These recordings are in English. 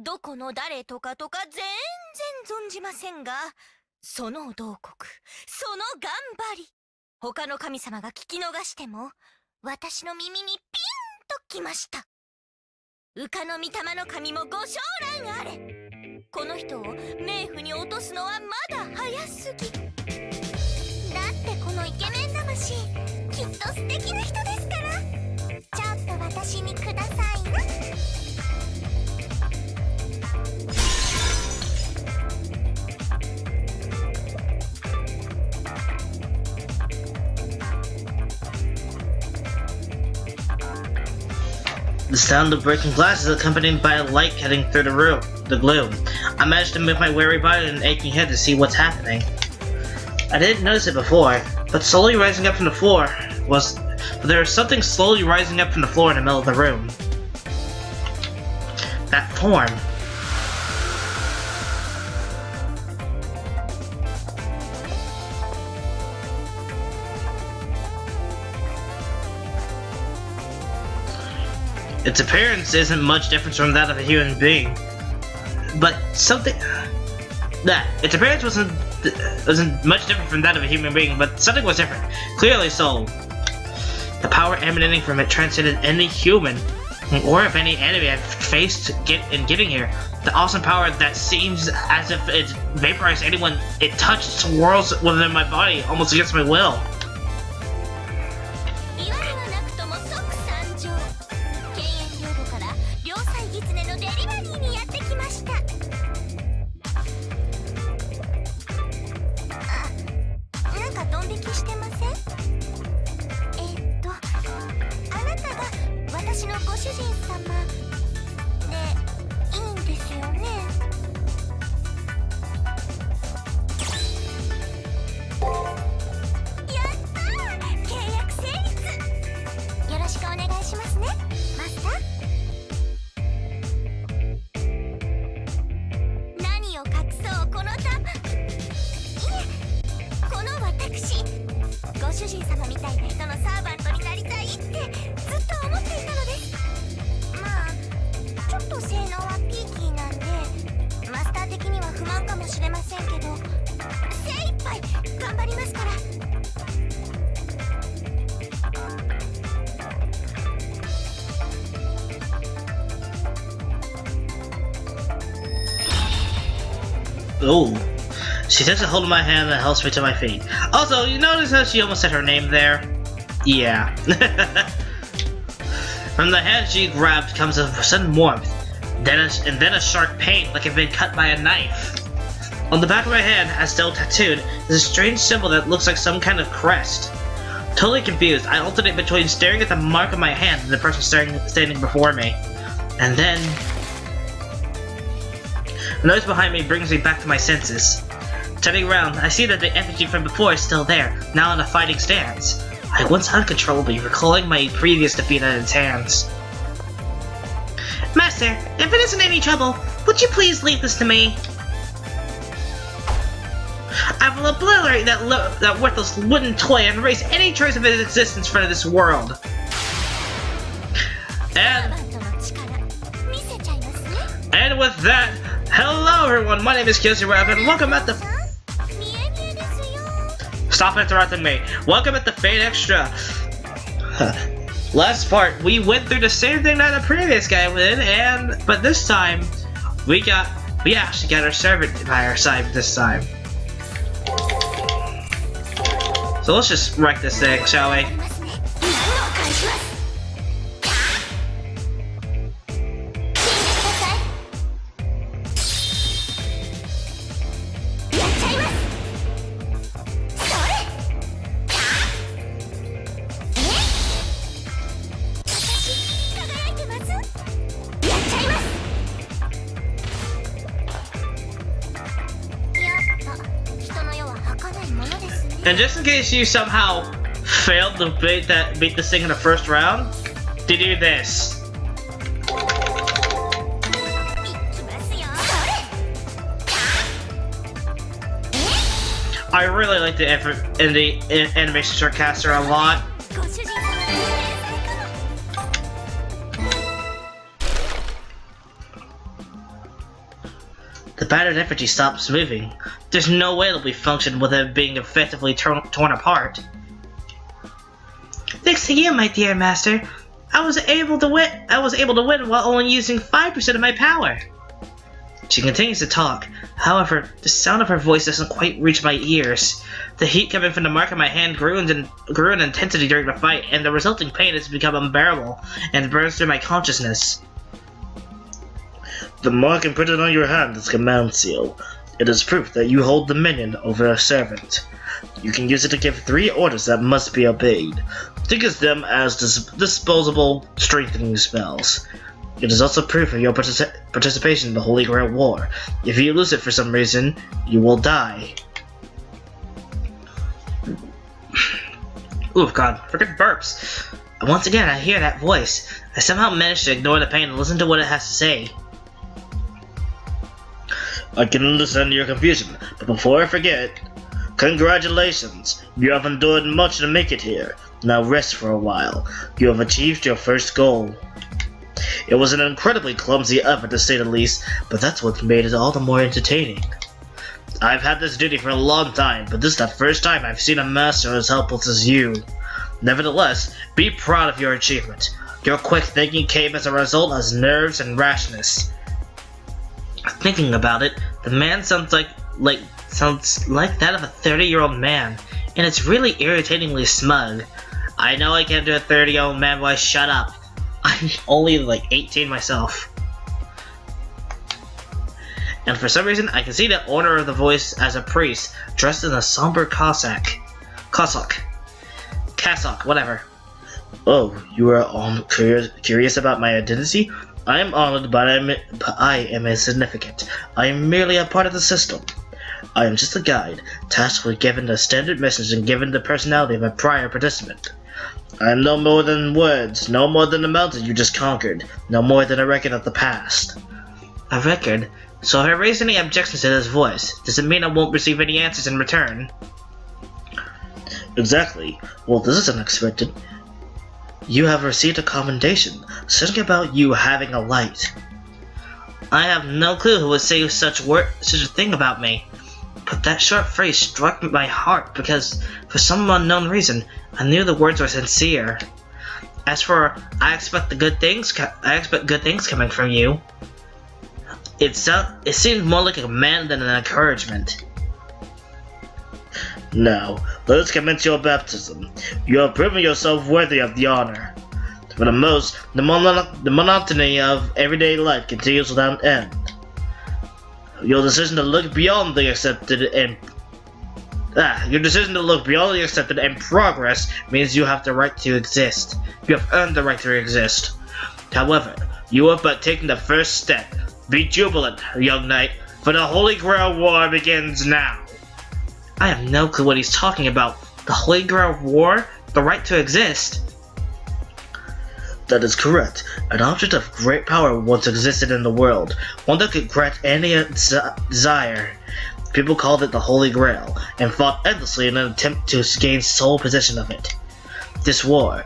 どこの誰とかとか全然存じませんが、その慟哭、その頑張り、他の神様が聞き逃しても、私の耳にピンときました。羽化の御霊の神もご承覧あれ。この人を冥府に落とすのはまだ早すぎ。だってこのイケメン魂、きっと素敵な人ですから。ちょっと私にくださいな。The sound of breaking glass is accompanied by a light cutting through the gloom. I managed to move my weary body and aching head to see what's happening. I didn't notice it before, but slowly rising up from the floor there was something slowly rising up from the floor in the middle of the room. That form. Its appearance isn't much different from that of a human being, but its appearance wasn't much different from that of a human being, but something was different. Clearly so. The power emanating from it transcended any human, or of any enemy I've faced in getting here. The awesome power that seems as if it vaporized anyone it touched, swirls within my body, almost against my will. Oh, she takes a hold of my hand and helps me to my feet. Also, you notice how she almost said her name there? Yeah. From the hand she grabbed comes a sudden warmth, then a sharp pain like it had been cut by a knife. On the back of my hand, as still tattooed, is a strange symbol that looks like some kind of crest. Totally confused, I alternate between staring at the mark on my hand and the person standing before me. And then the noise behind me brings me back to my senses. Turning around, I see that the effigy from before is still there, now in a fighting stance. I once uncontrollably, recalling my previous defeat at its hands. Master, if it isn't any trouble, would you please leave this to me? I will obliterate that worthless wooden toy and erase any trace of its existence from this world. And with that, hello everyone, my name is Kyoshi and welcome at the... Stop interrupting me. Welcome at the Fate Extra. Last part, we went through the same thing that the previous guy did, but this time, we actually got our servant by our side this time. So let's just wreck this thing, shall we? And just in case you somehow failed to beat this thing in the first round, to do this. I really like the effort in the animation shortcaster a lot. battered effigy stops moving. There's no way it'll be functioning with it being effectively torn apart. Thanks to you, my dear master, I was able to win while only using 5% of my power. She continues to talk. However, the sound of her voice doesn't quite reach my ears. The heat coming from the mark on my hand grew in intensity during the fight, and the resulting pain has become unbearable and burns through my consciousness. The mark imprinted on your hand is a command seal. It is proof that you hold dominion over a servant. You can use it to give 3 orders that must be obeyed. Think of them as disposable strengthening spells. It is also proof of your participation in the Holy Grail War. If you lose it for some reason, you will die. Ooh, God, freaking burps. Once again, I hear that voice. I somehow managed to ignore the pain and listen to what it has to say. I can understand your confusion, but before I forget, congratulations! You have endured much to make it here. Now rest for a while. You have achieved your first goal. It was an incredibly clumsy effort to say the least, but that's what made it all the more entertaining. I've had this duty for a long time, but this is the first time I've seen a master as helpless as you. Nevertheless, be proud of your achievement. Your quick thinking came as a result as nerves and rashness. Thinking about it, the man sounds like that of a 30-year-old man, and it's really irritatingly smug. I know I can't do a 30-year-old man, boy, shut up. I'm only like 18 myself. And for some reason, I can see the owner of the voice as a priest, dressed in a somber cassock, whatever. Oh, you are curious about my identity? I am honored, but I am insignificant. I am merely a part of the system. I am just a guide, tasked with giving the standard message and giving the personality of a prior participant. I am no more than words, no more than the mountain you just conquered, no more than a record of the past. A record? So if I raise any objections to this voice, does it mean I won't receive any answers in return? Exactly. Well, this is unexpected. You have received a commendation, something about you having a light. I have no clue who would say such a thing about me. But that short phrase struck my heart because, for some unknown reason, I knew the words were sincere. As for, I expect good things coming from you. It seemed more like a command than an encouragement. Now, let us commence your baptism. You have proven yourself worthy of the honor. For the most, the monotony of everyday life continues without end. Your decision to look beyond the accepted and progress means you have the right to exist. You have earned the right to exist. However, you have but taken the first step. Be jubilant, young knight, for the Holy Grail War begins now. I have no clue what he's talking about. The Holy Grail War? The right to exist? That is correct. An object of great power once existed in the world, one that could grant any desire. People called it the Holy Grail, and fought endlessly in an attempt to gain sole possession of it. This war,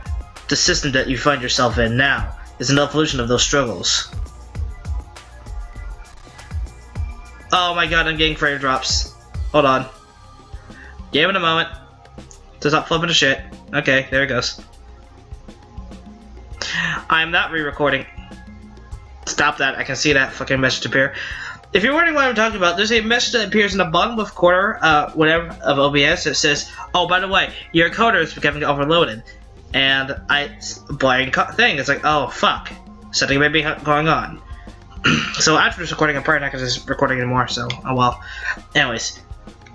the system that you find yourself in now, is an evolution of those struggles. Oh my god, I'm getting frame drops. Hold on. Give it a moment to stop flipping to shit. Okay, there it goes. I'm not re-recording. Stop that, I can see that fucking message appear. If you're wondering what I'm talking about, there's a message that appears in the bottom left corner of OBS that says, oh, by the way, your encoder is becoming overloaded. And blank thing, it's like, oh, fuck. Something may be going on. So after this recording, I'm probably not going to recording anymore, so, oh well. Anyways,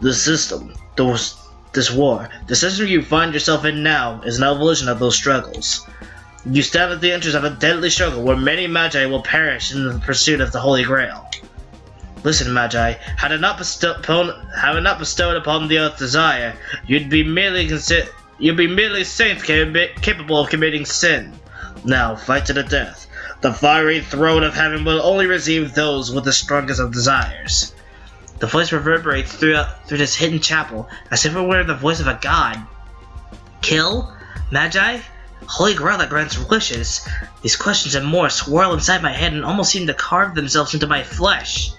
the system, this war, the system you find yourself in now is an evolution of those struggles. You stand at the entrance of a deadly struggle where many magi will perish in the pursuit of the Holy Grail. Listen, magi, had it not bestowed upon the earth desire, you'd be merely saints capable of committing sin. Now, fight to the death. The fiery throne of heaven will only receive those with the strongest of desires. The voice reverberates through this hidden chapel, as if it were the voice of a god. Kill? Magi? Holy Grail that grants wishes. These questions and more swirl inside my head and almost seem to carve themselves into my flesh.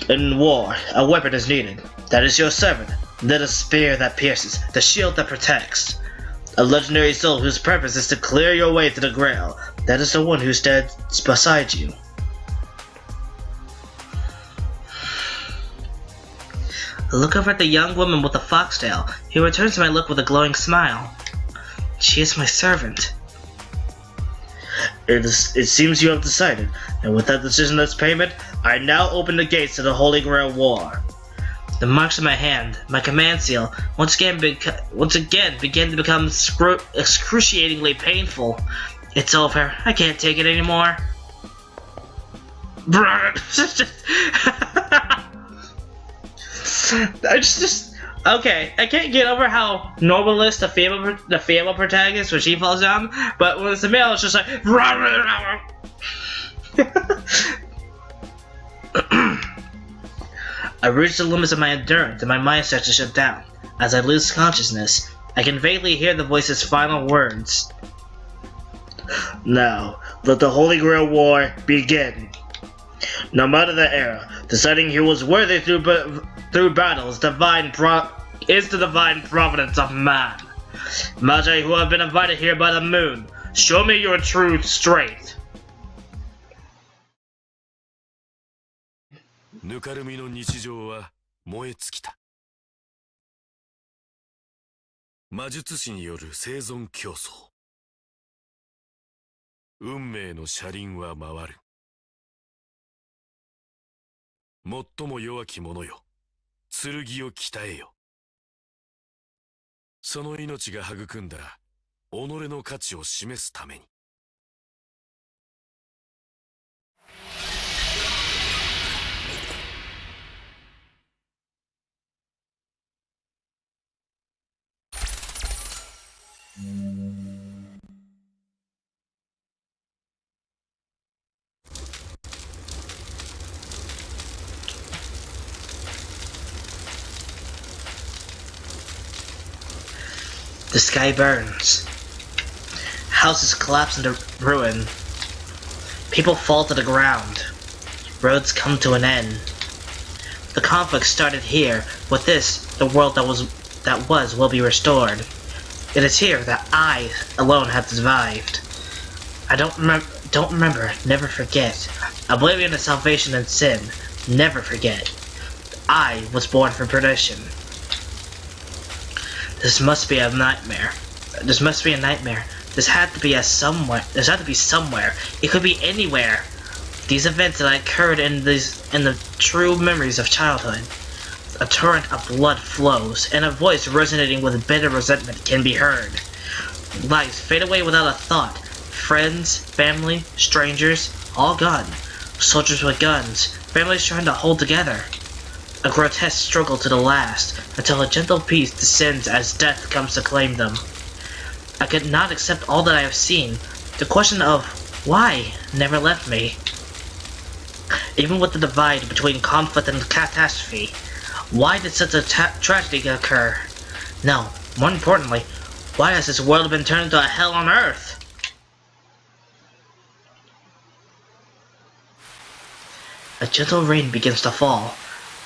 In war, a weapon is needed. That is your servant. Then a spear that pierces, the shield that protects. A legendary soul whose purpose is to clear your way to the Grail. That is the one who stands beside you. I look over at the young woman with the foxtail, who returns my look with a glowing smile. She is my servant. It seems you have decided, and with that decision as payment, I now open the gates to the Holy Grail War. The marks on my hand, my command seal, once again begin to become excruciatingly painful. It's over. I can't take it anymore. Okay. I can't get over how normal is the female protagonist when she falls down, but when it's the male, it's just like. I reach the limits of my endurance and my mind starts to shut down. As I lose consciousness, I can vaguely hear the voice's final words. Now, let the Holy Grail War begin. No matter the era, deciding who was worthy through battle is the divine providence of man. Magi who have been invited here by the moon, show me your true strength. ぬかるみの日常は燃え尽きた。魔術師による生存競争。運命の車輪は回る。最も弱き者よ、剣を鍛えよ。その命が育んだ己の価値を示すために。The sky burns. Houses collapse into ruin. People fall to the ground. Roads come to an end. The conflict started here. With this, the world that was will be restored. It is here that I alone have survived. I don't remember, never forget. Oblivion is salvation and sin. Never forget. I was born for perdition. This must be a nightmare. This must be a nightmare. This had to be somewhere. It could be anywhere. These events that occurred in the true memories of childhood. A torrent of blood flows, and a voice resonating with bitter resentment can be heard. Lives fade away without a thought. Friends, family, strangers, all gone. Soldiers with guns, families trying to hold together. A grotesque struggle to the last, until a gentle peace descends as death comes to claim them. I could not accept all that I have seen. The question of why never left me. Even with the divide between conflict and catastrophe, why did such a tragedy occur? No, more importantly, why has this world been turned into a hell on earth? A gentle rain begins to fall.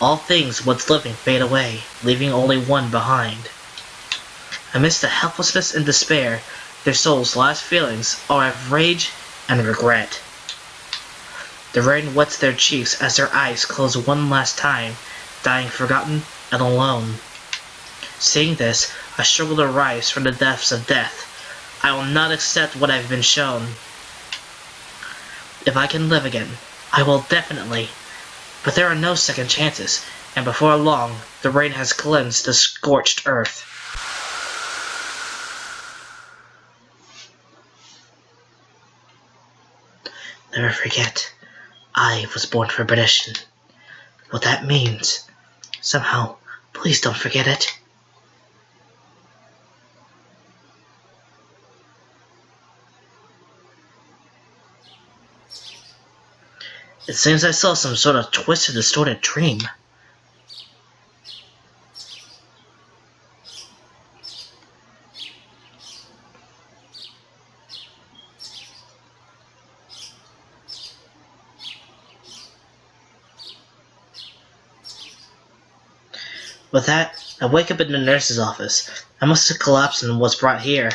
All things once living fade away, leaving only one behind. Amidst the helplessness and despair, their souls' last feelings are of rage and regret. The rain wets their cheeks as their eyes close one last time, dying forgotten and alone. Seeing this, I struggle to rise from the depths of death. I will not accept what I've been shown. If I can live again, I will definitely. But there are no second chances, and before long, the rain has cleansed the scorched earth. Never forget, I was born for perdition. What that means. Somehow, please don't forget it. It seems I saw some sort of twisted, distorted dream. With that, I wake up in the nurse's office. I must have collapsed and was brought here.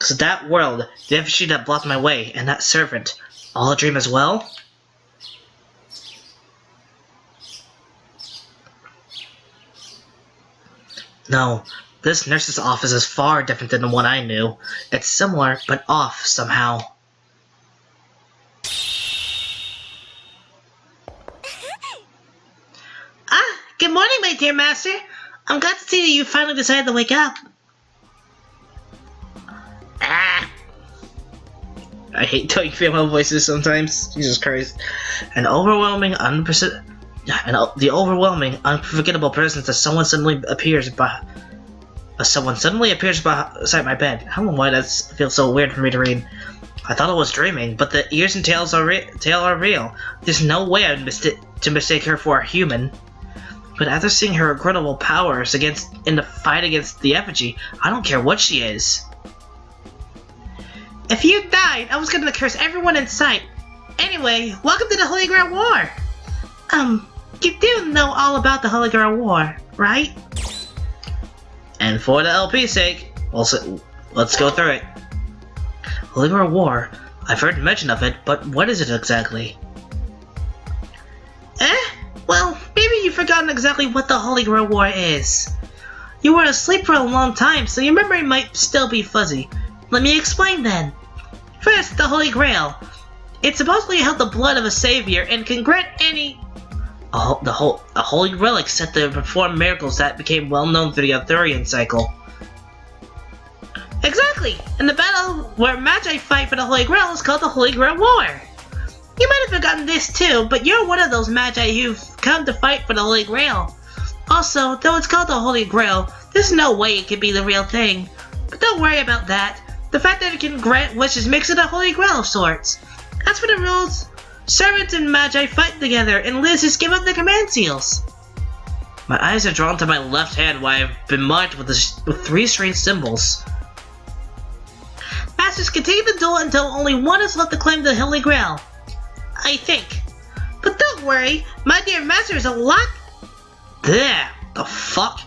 So that world, the effigy that blocked my way, and that servant, all a dream as well? No, this nurse's office is far different than the one I knew. It's similar, but off somehow. Good morning, my dear master. I'm glad to see that you finally decided to wake up. I hate doing female voices sometimes. Jesus Christ. The overwhelming, unforgettable presence of someone suddenly appears beside my bed. I don't know why that feels so weird for me to read. I thought I was dreaming, but the ears and tail are real. There's no way I'd mistake her for a human. But after seeing her incredible powers in the fight against the effigy, I don't care what she is. If you died, I was gonna curse everyone in sight. Anyway, welcome to the Holy Grail War. You do know all about the Holy Grail War, right? And for the LP's sake, let's go through it. Holy Grail War. I've heard mention of it, but what is it exactly? Well, maybe you've forgotten exactly what the Holy Grail War is. You were asleep for a long time, so your memory might still be fuzzy. Let me explain then. First, the Holy Grail. It supposedly held the blood of a savior and can grant any... A holy relic set to perform miracles that became well known through the Arthurian cycle. Exactly! And the battle where Magi fight for the Holy Grail is called the Holy Grail War. You might have forgotten this too, but you're one of those Magi who've come to fight for the Holy Grail. Also, though it's called the Holy Grail, there's no way it could be the real thing. But don't worry about that. The fact that it can grant wishes makes it a Holy Grail of sorts. As for the rules, servants and Magi fight together, and Liz just give up the command seals. My eyes are drawn to my left hand where I've been marked with 3 strange symbols. Masters continue the duel until only one is left to claim the Holy Grail. I think. But don't worry, my dear master is a lot... There, the fuck?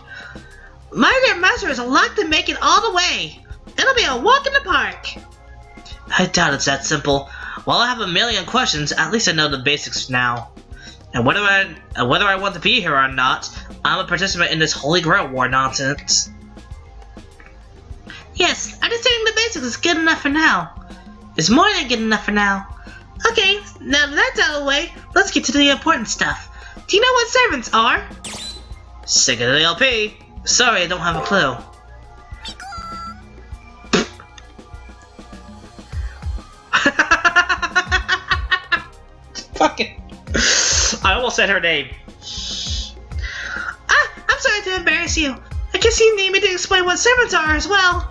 My dear master is a lot to make it all the way. It'll be a walk in the park. I doubt it's that simple. While I have a million questions, at least I know the basics now. And whether I want to be here or not, I'm a participant in this Holy Grail War nonsense. Yes, understanding the basics is good enough for now. It's more than good enough for now. Okay, now that that's out of the way, let's get to the important stuff. Do you know what servants are? Sick of the LP. Sorry, I don't have a clue. Fucking... I almost said her name. I'm sorry to embarrass you. I guess you need me to explain what servants are as well.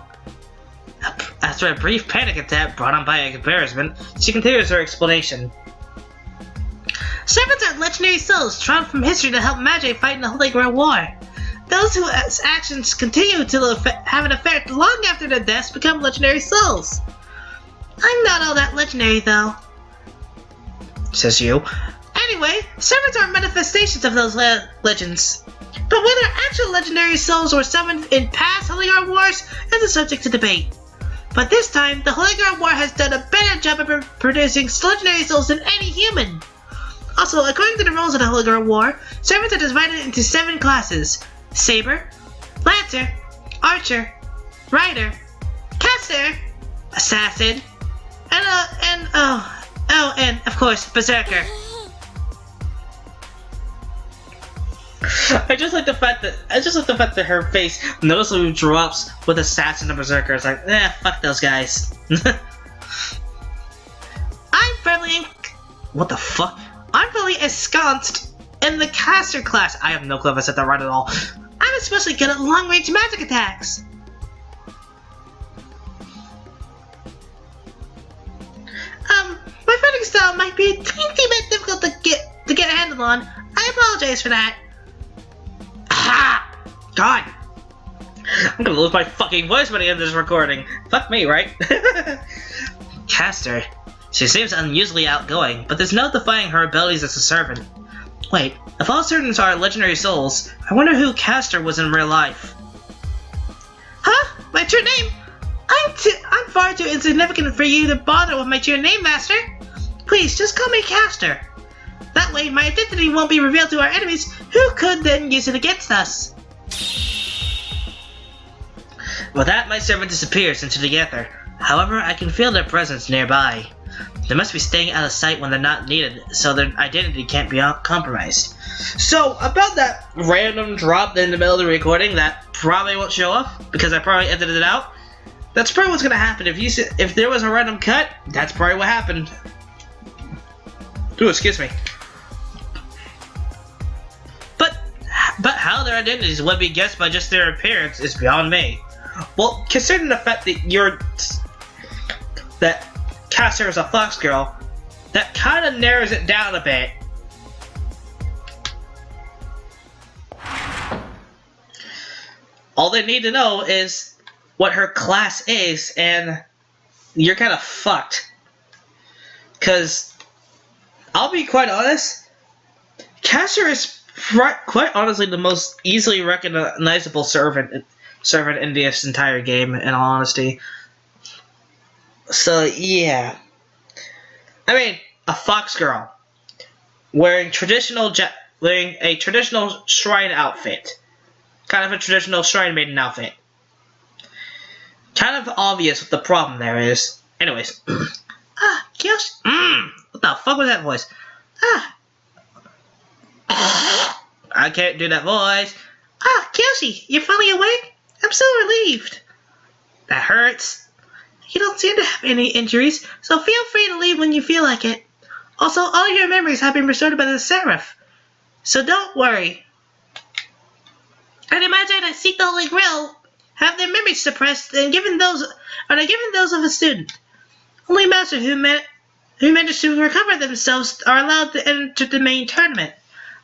After a brief panic attack brought on by a embarrassment, she continues her explanation. Servants are legendary souls drawn from history to help Magi fight in the Holy Grail War. Those whose actions continue to have an effect long after their deaths become legendary souls. I'm not all that legendary, though. Says you. Anyway, servants are manifestations of those legends. But whether actual legendary souls were summoned in past Holy Grail Wars is a subject to debate. But this time, the Holy Grail War has done a better job of producing legendary souls than any human. Also, according to the rules of the Holy Grail War, servants are divided into 7 classes: Saber, Lancer, Archer, Rider, Caster, Assassin, and of course, Berserker. I just like the fact that her face noticeably drops with Assassin and Berserker. It's like, fuck those guys. What the fuck? I'm fairly ensconced in the Caster class. I have no clue if I said that right at all. I'm especially good at long-range magic attacks. My fighting style might be a teeny bit difficult to get a handle on. I apologize for that. Aha! God! I'm gonna lose my fucking voice by the end of this recording. Fuck me, right? Caster. She seems unusually outgoing, but there's no defying her abilities as a servant. Wait, if all students are legendary souls, I wonder who Castor was in real life. Huh? My true name? I'm far too insignificant for you to bother with my true name, Master. Please, just call me Castor. That way, my identity won't be revealed to our enemies, who could then use it against us. With that, my servant disappears into the ether. However, I can feel their presence nearby. They must be staying out of sight when they're not needed, so their identity can't be compromised. So, about that random drop in the middle of the recording that probably won't show up, because I probably edited it out, that's probably what's gonna happen. If there was a random cut, that's probably what happened. Ooh, excuse me. But how their identities would be guessed by just their appearance is beyond me. Well, considering the fact that Castor is a fox girl, that kind of narrows it down a bit. All they need to know is what her class is, and you're kind of fucked. Cause I'll be quite honest, Castor is quite honestly the most easily recognizable servant in this entire game, in all honesty. So yeah, I mean, a fox girl wearing a traditional shrine outfit, kind of a traditional shrine maiden outfit. Kind of obvious what the problem there is. Anyways, Kyoshi, what the fuck was that voice? I can't do that voice. Kyoshi, you're finally awake? I'm so relieved. That hurts. You don't seem to have any injuries, so feel free to leave when you feel like it. Also, all your memories have been restored by the Seraph, so don't worry. I'd imagine I seek the Holy Grail, have their memories suppressed, and given those of a student. Only masters who manage to recover themselves are allowed to enter the main tournament.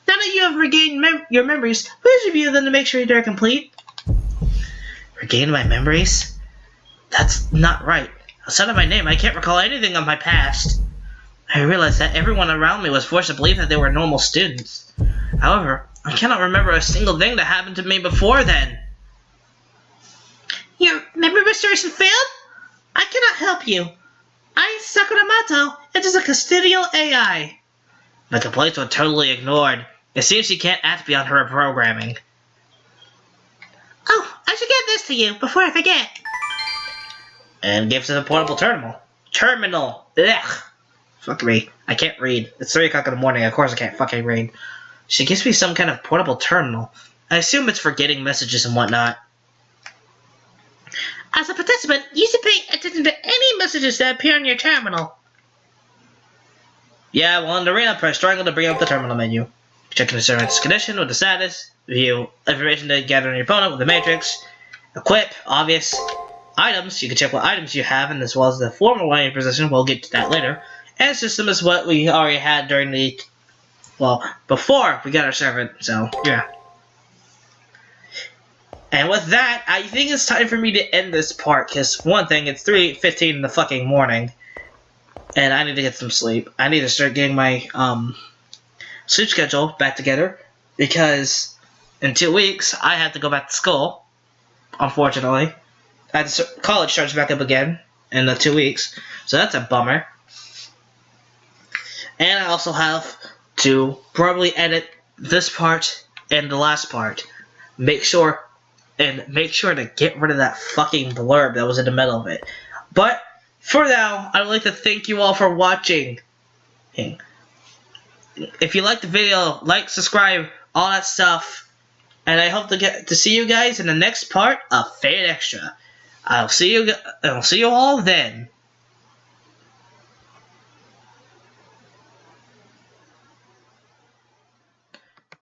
Now that you have regained your memories, please review them to make sure they're complete. Regain my memories? That's not right. Outside of my name, I can't recall anything of my past. I realized that everyone around me was forced to believe that they were normal students. However, I cannot remember a single thing that happened to me before then. Your memory restoration failed? I cannot help you. I, Sakuramato, it is a custodial AI. My complaints were totally ignored. It seems she can't act beyond her programming. Oh, I should get this to you before I forget. And gives it a portable terminal. Ugh. Fuck me. I can't read. It's 3 o'clock in the morning. Of course I can't fucking read. She gives me some kind of portable terminal. I assume it's for getting messages and whatnot. As a participant, you should pay attention to any messages that appear on your terminal. Yeah, well, in the arena, press triangle to bring up the terminal menu. Check the servant's condition with the status. View information to gather on your opponent with the matrix. Equip, obvious. Items, you can check what items you have, and as well as the formal one in your position. We'll get to that later. And system is what we already had during the, well, before we got our servant, so, yeah. And with that, I think it's time for me to end this part, because one thing, it's 3:15 in the fucking morning, and I need to get some sleep. I need to start getting my, sleep schedule back together, because in 2 weeks, I have to go back to school, unfortunately. College starts back up again in the 2 weeks, so that's a bummer. And I also have to probably edit this part and the last part. Make sure to get rid of that fucking blurb that was in the middle of it. But for now, I'd like to thank you all for watching. If you liked the video, like, subscribe, all that stuff. And I hope to get to see you guys in the next part of Fate Extra. I'll see you all then.